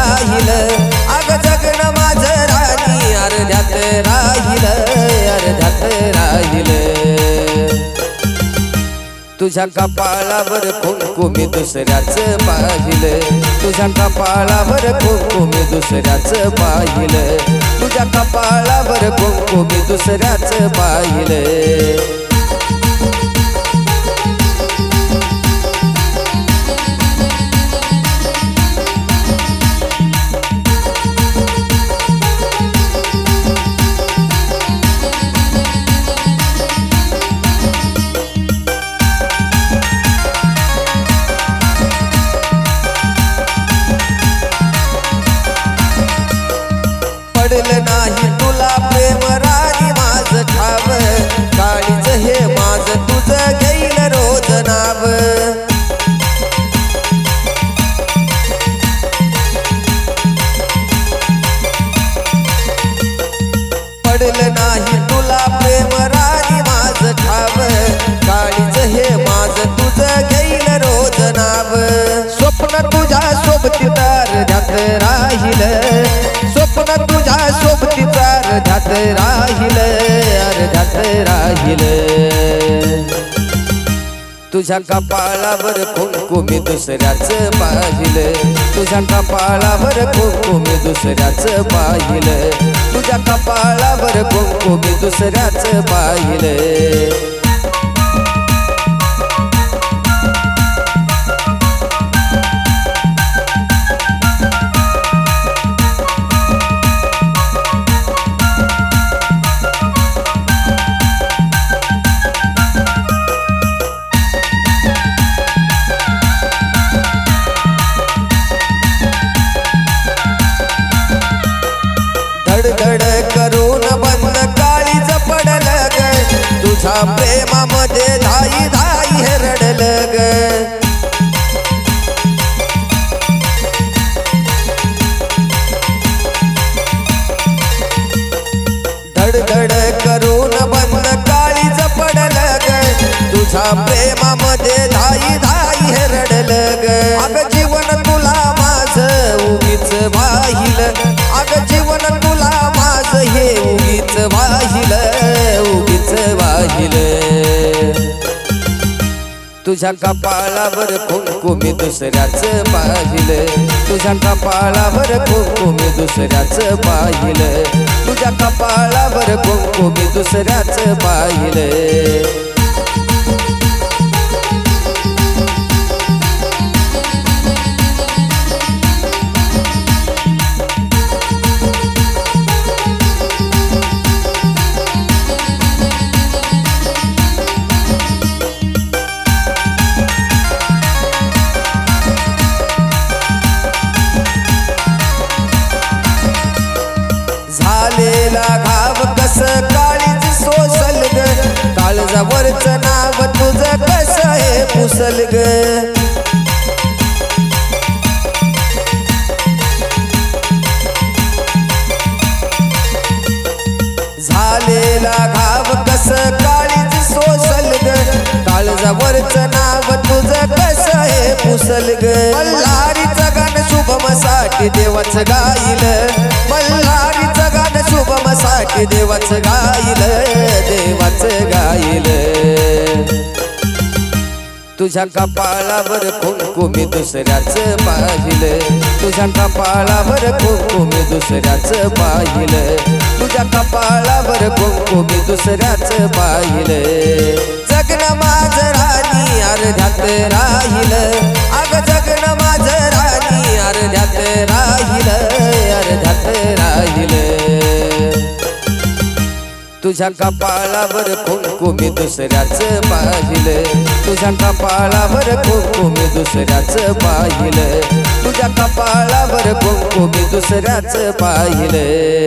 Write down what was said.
राहील अग जगन माझं राणी अर्ध्यात राहील अर्ध्यात राहील तुझ्या कपाळावर कुंकू मी दुसऱ्याच पाहिलं तुझ्या कपाळावर कुंकू मी दुसऱ्याच पाहिलं तुझ्या कपाळावर कुंकू मी दुसऱ्याच पाहिलं पडलं नाही तुला प्रेम राणी माझं ठाव काळीच हे माझं तुझं घेईल रोज नाव पडलं नाही तुला प्रेम राणी माझं ठाव काळीच हे माझं तुझं घेईल रोज नाव स्वप्न तुझ्या सोबतीत अर्ध्यात राहील स्वप्न तुझ्या सोबतीचा अर्ध्यात राहील अर्ध्यात राहील तुझ्या कपाळावर कुंकू मी दुसऱ्याच पाहिलं तुझ्या कपाळावर कुंकू मी दुसऱ्याच पाहिलं तुझ्या कपाळावर कुंकू मी दुसऱ्याच पाहिलं धडधड करून बंद काळीज पडलं ग तुझ्या प्रेमामध्ये धाई धाई हे रडलं ग धडधड करून बंद काळीज पडलं ग तुझ्या प्रेमामध्ये धाई धाई हे रडलं ग अग जीवन तुला माझं उगीच वाहिल अग जीवन तुला माझं हे उगीच वाहिल उगीच वाहिल तुझ्या कपाळावर कुंकू मी दुसऱ्याच पाहिलं तुझ्या कपाळावर कुंकू मी दुसऱ्याच पाहिलं तुझ्या कपाळावर कुंकू मी दुसऱ्याच पाहिलं झालेला घाव कस काळीच सोसल ग काळजावरचं नाव तुझं कस हे पुसल ग झालेला घाव कस काळीच सोसल ग काळजावरचं नाव तुझं कस हे पुसल ग मल्हारीचं गाणं शुभमसाठी देवाचं गाईल मल्हारीचं गाणं शुभमसाठी देवाचं गाईल देवाचं गाईल तुझ्या कपाळावर कुंकू मी दुसऱ्याच पाहिलं तुझ्या कपाळावर कुंकू मी दुसऱ्याच पाहिलं तुझ्या कपाळावर कुंकू मी दुसऱ्याच पाहिलं जगन माझं राणी अर्ध्यात राहील अग जगन माझं राणी अर्ध्यात राहील अर्ध्यात राहील तुझ्या कपाळावर कुंकू मी दुसऱ्याच पाहिलं तुझ्या कपाळावर कुंकू मी दुसऱ्याच पाहिलं तुझ्या कपाळावर कुंकू मी दुसऱ्याच पाहिलं